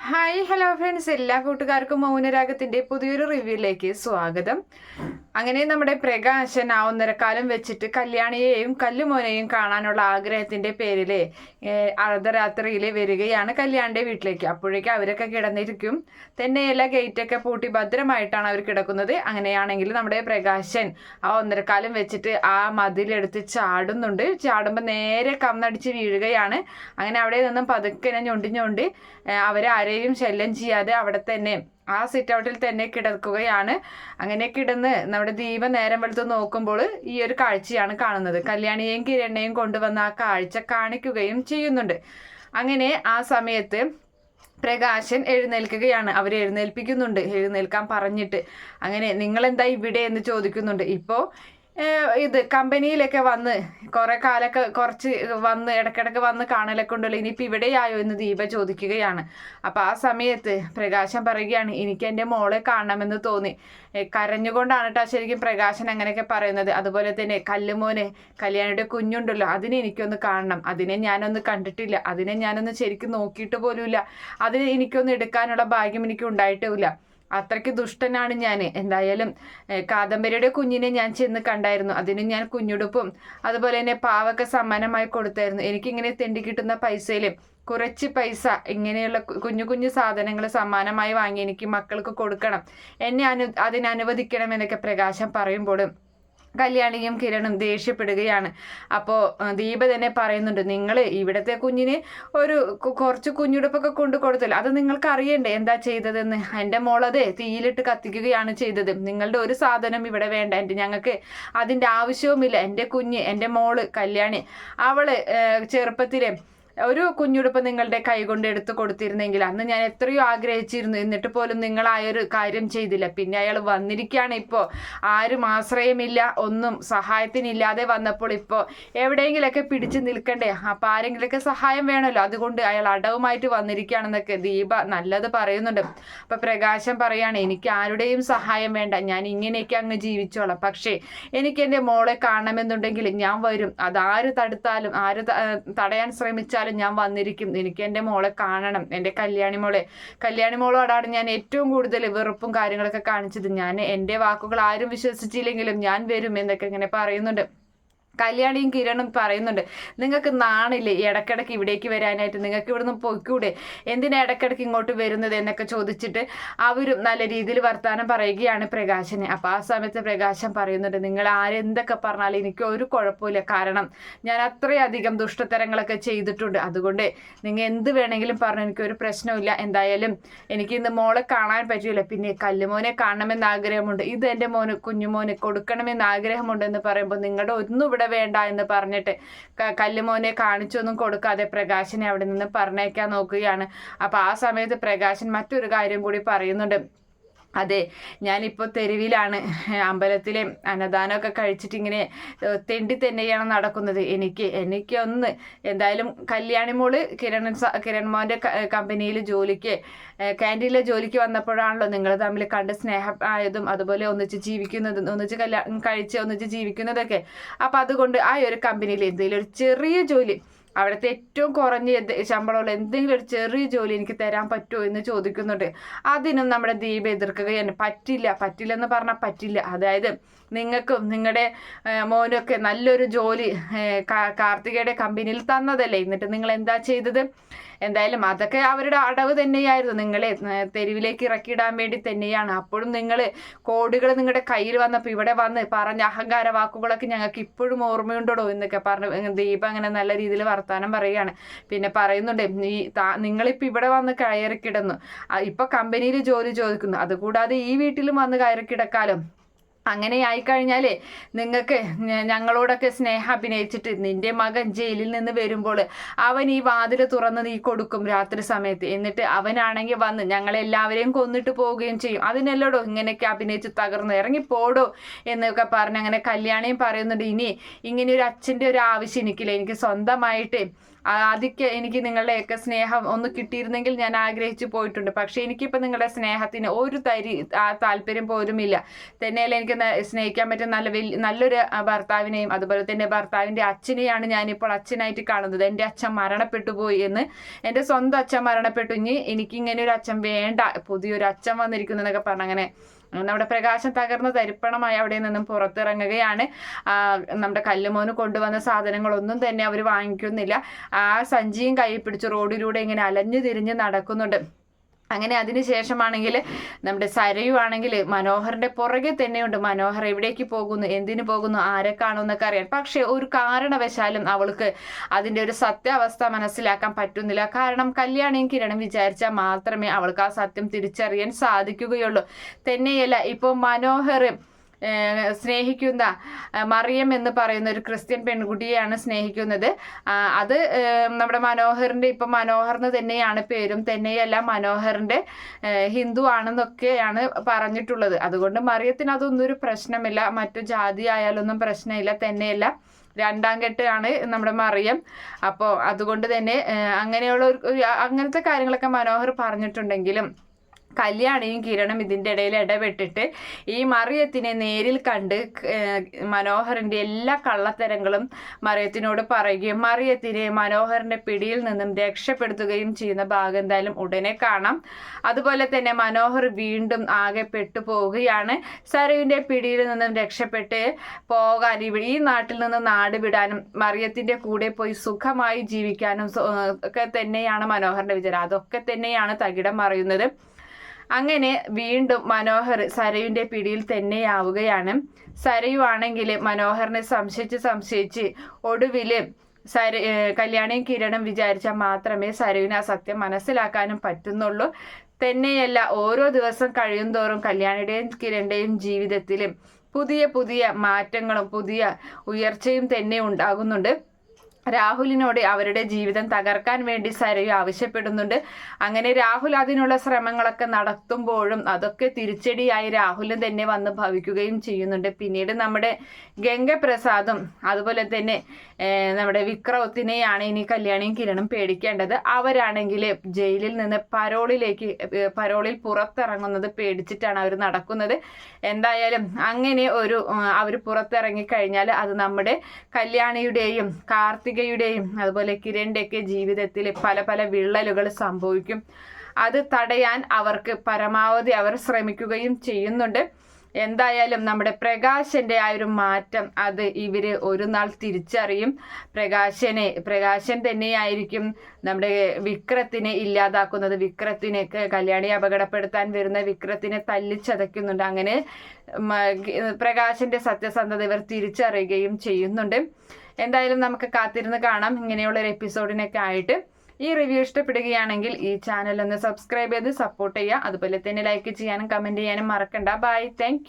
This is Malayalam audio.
ഹായ് ഹലോ ഫ്രണ്ട്സ്, എല്ലാ കൂട്ടുകാർക്കും മൗനരാഗത്തിന്റെ പുതിയൊരു റിവ്യൂയിലേക്ക് സ്വാഗതം. അങ്ങനെ നമ്മുടെ പ്രകാശൻ ആ ഒന്നരക്കാലം വെച്ചിട്ട് കല്യാണിയെയും കല്ലുമോനെയും കാണാനുള്ള ആഗ്രഹത്തിന്റെ പേരില് അർദ്ധരാത്രിയിൽ വരികയാണ് കല്യാണിന്റെ വീട്ടിലേക്ക്. അപ്പോഴേക്കും അവരൊക്കെ കിടന്നിരിക്കും. തന്നെയല്ല, ഗേറ്റൊക്കെ പൂട്ടി ഭദ്രമായിട്ടാണ് അവർ കിടക്കുന്നത്. അങ്ങനെയാണെങ്കിൽ നമ്മുടെ പ്രകാശൻ ആ ഒന്നരക്കാലം വെച്ചിട്ട് ആ മതിലെടുത്ത് ചാടുന്നുണ്ട്. ചാടുമ്പോൾ നേരെ കന്നടിച്ച് വീഴുകയാണ്. അങ്ങനെ അവിടെ നിന്നും പതുക്കെ ഞൊണ്ടി അവരെ ആരെയും ശല്യം ചെയ്യാതെ അവിടെ തന്നെ ആ സിറ്റ് ഔട്ടിൽ തന്നെ കിടക്കുകയാണ്. അങ്ങനെ കിടന്ന് നമ്മുടെ ദീപ നേരം വെളുത്ത് നോക്കുമ്പോൾ ഈ ഒരു കാഴ്ചയാണ് കാണുന്നത്. കല്യാണിയെയും കിരണിനെയും കൊണ്ടുവന്ന ആ കാഴ്ച കാണിക്കുകയും ചെയ്യുന്നുണ്ട്. അങ്ങനെ ആ സമയത്ത് പ്രകാശൻ എഴുന്നേൽക്കുകയാണ്. അവർ എഴുന്നേൽപ്പിക്കുന്നുണ്ട്, എഴുന്നേൽക്കാൻ പറഞ്ഞിട്ട്. അങ്ങനെ നിങ്ങളെന്താ ഇവിടെ എന്ന് ചോദിക്കുന്നുണ്ട്. ഇപ്പോൾ ഇത് കമ്പനിയിലൊക്കെ വന്ന് കുറച്ച് വന്ന് ഇടയ്ക്കിടയ്ക്ക് വന്ന് കാണലൊക്കെ ഉണ്ടല്ലോ, ഇനിയിപ്പോൾ ഇവിടെയായോ എന്ന് ദീപ ചോദിക്കുകയാണ്. അപ്പം ആ സമയത്ത് പ്രകാശൻ പറയുകയാണ്, എനിക്ക് എൻ്റെ മോളെ കാണണമെന്ന് തോന്നി. കരഞ്ഞുകൊണ്ടാണ് കേട്ടോ ശരിക്കും പ്രകാശൻ അങ്ങനെയൊക്കെ പറയുന്നത്. അതുപോലെ തന്നെ കല്ലുമോനെ, കല്യാണിയുടെ കുഞ്ഞുണ്ടല്ലോ, അതിനെ എനിക്കൊന്ന് കാണണം. അതിനെ ഞാനൊന്ന് കണ്ടിട്ടില്ല, അതിനെ ഞാനൊന്ന് ശരിക്കും നോക്കിയിട്ട് പോലുമില്ല. അതിനെ എനിക്കൊന്ന് എടുക്കാനുള്ള ഭാഗ്യം എനിക്ക് ഉണ്ടായിട്ടുമില്ല. അത്രയ്ക്ക് ദുഷ്ടനാണ് ഞാൻ. എന്തായാലും കാദംബരിയുടെ കുഞ്ഞിനെ ഞാൻ ചെന്ന് കണ്ടായിരുന്നു. അതിന് ഞാൻ കുഞ്ഞുടുപ്പും അതുപോലെ തന്നെ പാവൊക്കെ സമ്മാനമായി കൊടുത്തായിരുന്നു. എനിക്കിങ്ങനെ തെണ്ടി കിട്ടുന്ന പൈസയിൽ കുറച്ച് പൈസ ഇങ്ങനെയുള്ള കുഞ്ഞു കുഞ്ഞു സാധനങ്ങൾ സമ്മാനമായി വാങ്ങി എനിക്ക് മക്കൾക്ക് കൊടുക്കണം, എന്നെ അതിനനുവദിക്കണം എന്നൊക്കെ പ്രകാശം പറയുമ്പോഴും കല്യാണിയും കിരണും ദേഷ്യപ്പെടുകയാണ്. അപ്പോൾ ദീപ തന്നെ പറയുന്നുണ്ട്, നിങ്ങൾ ഇവിടുത്തെ കുഞ്ഞിന് കുറച്ച് കുഞ്ഞുടുപ്പൊക്കെ കൊണ്ടു കൊടുത്തല്ലോ, അത് നിങ്ങൾക്ക് അറിയണ്ടേ എന്താ ചെയ്തതെന്ന്. എൻ്റെ മോളത് തീയിലിട്ട് കത്തിക്കുകയാണ് ചെയ്തത്. നിങ്ങളുടെ ഒരു സാധനം ഇവിടെ വേണ്ട, ഞങ്ങൾക്ക് അതിൻ്റെ ആവശ്യവുമില്ല. എൻ്റെ കുഞ്ഞ്, എൻ്റെ മോള് കല്യാണി, അവള് ചെറുപ്പത്തിലെ ഒരു കുഞ്ഞുടുപ്പ് നിങ്ങളുടെ കൈ കൊണ്ട് എടുത്തു കൊടുത്തിരുന്നെങ്കിൽ അന്ന് ഞാൻ എത്രയോ ആഗ്രഹിച്ചിരുന്നു. എന്നിട്ട് പോലും നിങ്ങൾ ആ ഒരു കാര്യം ചെയ്തില്ല. പിന്നെ അയാൾ വന്നിരിക്കുകയാണ്. ഇപ്പോൾ ആരും ആശ്രയമില്ല, ഒന്നും സഹായത്തിനില്ലാതെ വന്നപ്പോൾ ഇപ്പോൾ എവിടെയെങ്കിലൊക്കെ പിടിച്ചു നിൽക്കണ്ടേ, അപ്പം ആരെങ്കിലൊക്കെ സഹായം വേണമല്ലോ, അതുകൊണ്ട് അയാൾ അടവുമായിട്ട് വന്നിരിക്കുകയാണെന്നൊക്കെ ദീപ നല്ലത് പറയുന്നുണ്ട്. അപ്പം പ്രകാശം പറയാണ്, എനിക്ക് ആരുടെയും സഹായം വേണ്ട, ഞാൻ ഇങ്ങനെയൊക്കെ അങ്ങ് ജീവിച്ചോളാം. പക്ഷേ എനിക്ക് എൻ്റെ മോളെ കാണണമെന്നുണ്ടെങ്കിൽ ഞാൻ വരും. അതാര് തടുത്താലും ആര് തടയാൻ ശ്രമിച്ചാലും ഞാൻ വന്നിരിക്കും. എനിക്ക് എൻ്റെ മോളെ കാണണം, എൻ്റെ കല്യാണി മോളോടാണ് ഞാൻ ഏറ്റവും കൂടുതൽ വെറുപ്പും കാര്യങ്ങളൊക്കെ കാണിച്ചത്. ഞാൻ എൻ്റെ വാക്കുകൾ ആരും വിശ്വസിച്ചില്ലെങ്കിലും ഞാൻ വരും എന്നൊക്കെ ഇങ്ങനെ പറയുന്നുണ്ട്. കല്യാണിയും കിരണും പറയുന്നുണ്ട്, നിങ്ങൾക്ക് നാണില്ലേ ഇടയ്ക്കിടയ്ക്ക് ഇവിടേക്ക് വരാനായിട്ട്, നിങ്ങൾക്ക് ഇവിടുന്ന് പൊയ്ക്കൂടെ, എന്തിനാ ഇടയ്ക്കിടയ്ക്ക് ഇങ്ങോട്ട് വരുന്നത് എന്നൊക്കെ ചോദിച്ചിട്ട് അവരും നല്ല രീതിയിൽ വർത്തമാനം പറയുകയാണ് പ്രകാശനെ. അപ്പോൾ ആ സമയത്ത് പ്രകാശൻ പറയുന്നുണ്ട്, നിങ്ങൾ ആരെന്തൊക്കെ പറഞ്ഞാലും എനിക്ക് ഒരു കുഴപ്പമില്ല, കാരണം ഞാൻ അത്രയധികം ദുഷ്ടതരങ്ങളൊക്കെ ചെയ്തിട്ടുണ്ട്. അതുകൊണ്ട് നിങ്ങൾ എന്ത് വേണമെങ്കിലും പറഞ്ഞു, എനിക്കൊരു പ്രശ്നമില്ല. എന്തായാലും എനിക്ക് ഇന്ന് മോളെ കാണാൻ പറ്റില്ല, പിന്നെ കല്ലുമോനെ കാണണമെന്ന് ആഗ്രഹമുണ്ട്, ഇത് എൻ്റെ കുഞ്ഞുമോന് കൊടുക്കണമെന്ന് ആഗ്രഹമുണ്ടെന്ന് പറയുമ്പോൾ നിങ്ങളുടെ ഒന്നും ഇവിടെ വേണ്ട എന്ന് പറഞ്ഞിട്ട് കല്ലുമോനെ കാണിച്ചൊന്നും കൊടുക്കാതെ പ്രകാശനെ അവിടെ നിന്ന് പറഞ്ഞേക്കാൻ നോക്കുകയാണ്. അപ്പൊ ആ സമയത്ത് പ്രകാശൻ മറ്റൊരു കാര്യം കൂടി പറയുന്നുണ്ട്. അതെ, ഞാനിപ്പോൾ തെരുവിലാണ്, അമ്പലത്തിലെ അന്നദാനമൊക്കെ കഴിച്ചിട്ട് ഇങ്ങനെ തെണ്ടി തന്നെയാണ് നടക്കുന്നത്. എനിക്കൊന്ന് എന്തായാലും കല്യാണി മോള് കിരൺമോൻ്റെ കമ്പനിയിൽ ക്യാൻറ്റീനിലെ ജോലിക്ക് വന്നപ്പോഴാണല്ലോ നിങ്ങൾ തമ്മിൽ കണ്ട് സ്നേഹം ആയതും അതുപോലെ ഒന്നിച്ച് ജീവിക്കുന്നതും ഒന്നിച്ച് ജീവിക്കുന്നതൊക്കെ. അപ്പം അതുകൊണ്ട് ആ ഒരു കമ്പനിയിൽ എന്തെങ്കിലും ഒരു ചെറിയ ജോലി, അവിടുത്തെ ഏറ്റവും കുറഞ്ഞ ശമ്പളമുള്ള എന്തെങ്കിലും ഒരു ചെറിയ ജോലി എനിക്ക് തരാൻ പറ്റുമോ എന്ന് ചോദിക്കുന്നുണ്ട്. അതിനും നമ്മുടെ ദീപ എതിർക്കുകയാണ്. പറ്റില്ലെന്ന് പറഞ്ഞാൽ പറ്റില്ല. അതായത് നിങ്ങൾക്കും നിങ്ങളുടെ മോനൊക്കെ നല്ലൊരു ജോലി കാർത്തികയുടെ കമ്പനിയിൽ തന്നതല്ലേ, എന്നിട്ട് നിങ്ങൾ എന്താ ചെയ്തത്? എന്തായാലും അതൊക്കെ അവരുടെ അടവ് തന്നെയായിരുന്നു, നിങ്ങളെ തെരുവിലേക്ക് ഇറക്കിയിടാൻ വേണ്ടി തന്നെയാണ്. അപ്പോഴും നിങ്ങൾ കോടികൾ നിങ്ങളുടെ കയ്യിൽ വന്നപ്പോൾ ഇവിടെ വന്ന് പറഞ്ഞ അഹങ്കാര വാക്കുകളൊക്കെ ഞങ്ങൾക്ക് ഇപ്പോഴും ഓർമ്മയുണ്ടോ എന്നൊക്കെ പറഞ്ഞ് ദീപ അങ്ങനെ നല്ല രീതിയിൽ വർത്താനം പറയുകയാണ്. പിന്നെ പറയുന്നുണ്ട്, നിങ്ങളിപ്പോൾ ഇവിടെ വന്ന് കയറിക്കിടന്നു, ഇപ്പൊ കമ്പനിയിൽ ജോലി ചോദിക്കുന്നു, അതുകൂടാതെ ഈ വീട്ടിലും വന്ന് കയറിക്കിടക്കാലോ. അങ്ങനെ ആയിക്കഴിഞ്ഞാലേ നിങ്ങൾക്ക് ഞങ്ങളോടൊക്കെ സ്നേഹം അഭിനയിച്ചിട്ട് നിന്റെ മകൻ ജയിലിൽ നിന്ന് വരുമ്പോൾ അവൻ ഈ വാതിൽ തുറന്ന് നീ കൊടുക്കും രാത്രി സമയത്ത്, എന്നിട്ട് അവനാണെങ്കിൽ വന്ന് ഞങ്ങളെല്ലാവരെയും കൊന്നിട്ട് പോവുകയും ചെയ്യും. അതിനല്ലോടോ ഇങ്ങനെയൊക്കെ അഭിനയിച്ച് തകർന്ന് ഇറങ്ങിപ്പോടോ എന്നൊക്കെ പറഞ്ഞ് അങ്ങനെ കല്യാണിയും പറയുന്നുണ്ട്, ഇനി ഇങ്ങനെ ഒരു അച്ഛൻ്റെ ഒരു ആവശ്യം എനിക്കില്ല, എനിക്ക് സ്വന്തമായിട്ട് ആദ്യമൊക്കെ എനിക്ക് നിങ്ങളുടെയൊക്കെ സ്നേഹം ഒന്ന് കിട്ടിയിരുന്നെങ്കിൽ ഞാൻ ആഗ്രഹിച്ചു പോയിട്ടുണ്ട്. പക്ഷേ എനിക്കിപ്പോൾ നിങ്ങളുടെ സ്നേഹത്തിന് ഒരു താല്പര്യം പോലുമില്ല. തന്നെയല്ല, എനിക്ക് സ്നേഹിക്കാൻ പറ്റുന്ന നല്ലൊരു ഭർത്താവിനെയും അതുപോലെ തന്നെ ഭർത്താവിൻ്റെ അച്ഛനെയാണ് ഞാനിപ്പോൾ അച്ഛനായിട്ട് കാണുന്നത്. എൻ്റെ അച്ഛൻ മരണപ്പെട്ടു പോയി എന്ന്, എൻ്റെ സ്വന്തം അച്ഛൻ മരണപ്പെട്ടു, ഇനി എനിക്കിങ്ങനെ ഒരു അച്ഛൻ വേണ്ട, പുതിയൊരു അച്ഛൻ വന്നിരിക്കുന്നു എന്നൊക്കെ പറഞ്ഞ് അങ്ങനെ നമ്മുടെ പ്രകാശം തകർന്ന് തരിപ്പണമായി അവിടെ നിന്നും പുറത്തിറങ്ങുകയാണ്. നമ്മുടെ കല്ലുമോന് കൊണ്ടുവന്ന സാധനങ്ങളൊന്നും തന്നെ അവർ വാങ്ങിക്കുന്നില്ല. ആ സഞ്ചിയും കൈ പിടിച്ച് റോഡിലൂടെ ഇങ്ങനെ അലഞ്ഞു തിരിഞ്ഞ് നടക്കുന്നുണ്ട്. അങ്ങനെ അതിനുശേഷമാണെങ്കിൽ നമ്മുടെ സരയു ആണെങ്കിൽ മനോഹറിന്റെ പുറകെ തന്നെയുണ്ട്. മനോഹർ എവിടേക്ക് പോകുന്നു, എന്തിനു പോകുന്നു, ആരെ കാണുമെന്നൊക്കെ അറിയാൻ. പക്ഷെ ഒരു കാരണവശാലും അവൾക്ക് അതിൻ്റെ ഒരു സത്യാവസ്ഥ മനസ്സിലാക്കാൻ പറ്റുന്നില്ല. കാരണം കല്യാണിയും കിരണും വിചാരിച്ചാൽ മാത്രമേ അവൾക്ക് ആ സത്യം തിരിച്ചറിയാൻ സാധിക്കുകയുള്ളൂ. തന്നെയല്ല, ഇപ്പോൾ മനോഹർ സ്നേഹിക്കുന്ന മറിയം എന്ന് പറയുന്ന ഒരു ക്രിസ്ത്യൻ പെൺകുട്ടിയെയാണ് സ്നേഹിക്കുന്നത്. അത് നമ്മുടെ മനോഹറിൻ്റെ ഇപ്പം മനോഹറിന് തന്നെയാണ് പേരും. തന്നെയല്ല, മനോഹറിൻ്റെ ഹിന്ദു ആണെന്നൊക്കെയാണ് പറഞ്ഞിട്ടുള്ളത്. അതുകൊണ്ട് മറിയത്തിന് അതൊന്നും ഒരു പ്രശ്നമില്ല, മറ്റു ജാതി ആയാലൊന്നും പ്രശ്നമില്ല. തന്നെയല്ല, രണ്ടാം കെട്ടാണ് നമ്മുടെ മറിയം. അപ്പോൾ അതുകൊണ്ട് തന്നെ അങ്ങനത്തെ കാര്യങ്ങളൊക്കെ മനോഹർ പറഞ്ഞിട്ടുണ്ടെങ്കിലും കല്യാണിയും കിരണും ഇതിൻ്റെ ഇടയിൽ ഇടപെട്ടിട്ട് ഈ മറിയത്തിനെ നേരിൽ കണ്ട് മനോഹറിൻ്റെ എല്ലാ കള്ളത്തരങ്ങളും മറിയത്തിനോട് പറയുകയും മറിയത്തിനെ മനോഹറിൻ്റെ പിടിയിൽ നിന്നും രക്ഷപ്പെടുത്തുകയും ചെയ്യുന്ന ഭാഗം എന്തായാലും ഉടനെ കാണാം. അതുപോലെ തന്നെ മനോഹർ വീണ്ടും ആകെ പെട്ടുപോവുകയാണ്. സരയുവിൻ്റെ പിടിയിൽ നിന്നും രക്ഷപ്പെട്ട് പോകാൻ ഈ നാട്ടിൽ നിന്ന് നാട് വിടാനും മറിയത്തിൻ്റെ കൂടെ പോയി സുഖമായി ജീവിക്കാനും ഒക്കെ തന്നെയാണ് മനോഹറിൻ്റെ വിചാരം. അതൊക്കെ തന്നെയാണ് തകിടം മറിയുന്നത്. അങ്ങനെ വീണ്ടും മനോഹർ സരയുവിൻ്റെ പിടിയിൽ തന്നെയാവുകയാണ്. സരയു ആണെങ്കിൽ മനോഹറിനെ സംശയിച്ച് ഒടുവിൽ കല്യാണിയും കിരണും വിചാരിച്ചാൽ മാത്രമേ സരയുവിന് ആ സത്യം മനസ്സിലാക്കാനും പറ്റുന്നുള്ളൂ. തന്നെയല്ല, ഓരോ ദിവസം കഴിയും തോറും കല്യാണിയുടെയും കിരണിൻ്റെയും ജീവിതത്തിലും പുതിയ മാറ്റങ്ങളും പുതിയ ഉയർച്ചയും തന്നെ ഉണ്ടാകുന്നുണ്ട്. രാഹുലിനോട് അവരുടെ ജീവിതം തകർക്കാൻ വേണ്ടി സരയു ആവശ്യപ്പെടുന്നുണ്ട്. അങ്ങനെ രാഹുൽ അതിനുള്ള ശ്രമങ്ങളൊക്കെ നടത്തുമ്പോഴും അതൊക്കെ തിരിച്ചടിയായി രാഹുലും തന്നെ വന്ന് ഭവിക്കുകയും ചെയ്യുന്നുണ്ട്. പിന്നീട് നമ്മുടെ ഗംഗപ്രസാദും അതുപോലെ തന്നെ നമ്മുടെ വിക്രത്തിനെയാണ് ഇനി കല്യാണിയും കിരണും പേടിക്കേണ്ടത്. അവരാണെങ്കിൽ ജയിലിൽ നിന്ന് പരോളിൽ പുറത്തിറങ്ങുന്നത് പേടിച്ചിട്ടാണ് അവർ നടക്കുന്നത്. എന്തായാലും അങ്ങനെ അവർ പുറത്തിറങ്ങിക്കഴിഞ്ഞാൽ അത് നമ്മുടെ കല്യാണിയുടെയും കാർത്തികയുടെയും അതുപോലെ കിരണിൻ്റെയൊക്കെ ജീവിതത്തിൽ പല വിള്ളലുകൾ സംഭവിക്കും. അത് തടയാൻ അവർക്ക് പരമാവധി അവർ ശ്രമിക്കുകയും ചെയ്യുന്നുണ്ട്. എന്തായാലും നമ്മുടെ പ്രകാശൻ്റെ ആ ഒരു മാറ്റം അത് ഇവര് ഒരു നാൾ തിരിച്ചറിയും. പ്രകാശൻ തന്നെയായിരിക്കും നമ്മുടെ വിക്രത്തിനെ ഇല്ലാതാക്കുന്നത്. വിക്രത്തിനെ കല്യാണി അപകടപ്പെടുത്താൻ വരുന്ന വിക്രത്തിനെ തല്ലിച്ചതയ്ക്കുന്നുണ്ട്. അങ്ങനെ പ്രകാശൻ്റെ സത്യസന്ധത ഇവർ തിരിച്ചറിയുകയും ചെയ്യുന്നുണ്ട്. എന്തായാലും നമുക്ക് കാത്തിരുന്ന് കാണാം ഇങ്ങനെയുള്ളൊരു എപ്പിസോഡിനൊക്കെ ആയിട്ട്. ഈ റിവ്യൂ ഇഷ്ടപ്പെടുകയാണെങ്കിൽ ഈ ചാനൽ ഒന്ന് സബ്സ്ക്രൈബ് ചെയ്ത് സപ്പോർട്ട് ചെയ്യുക. അതുപോലെ തന്നെ ലൈക്ക് ചെയ്യാനും കമൻറ്റ് ചെയ്യാനും മറക്കണ്ട. By, thank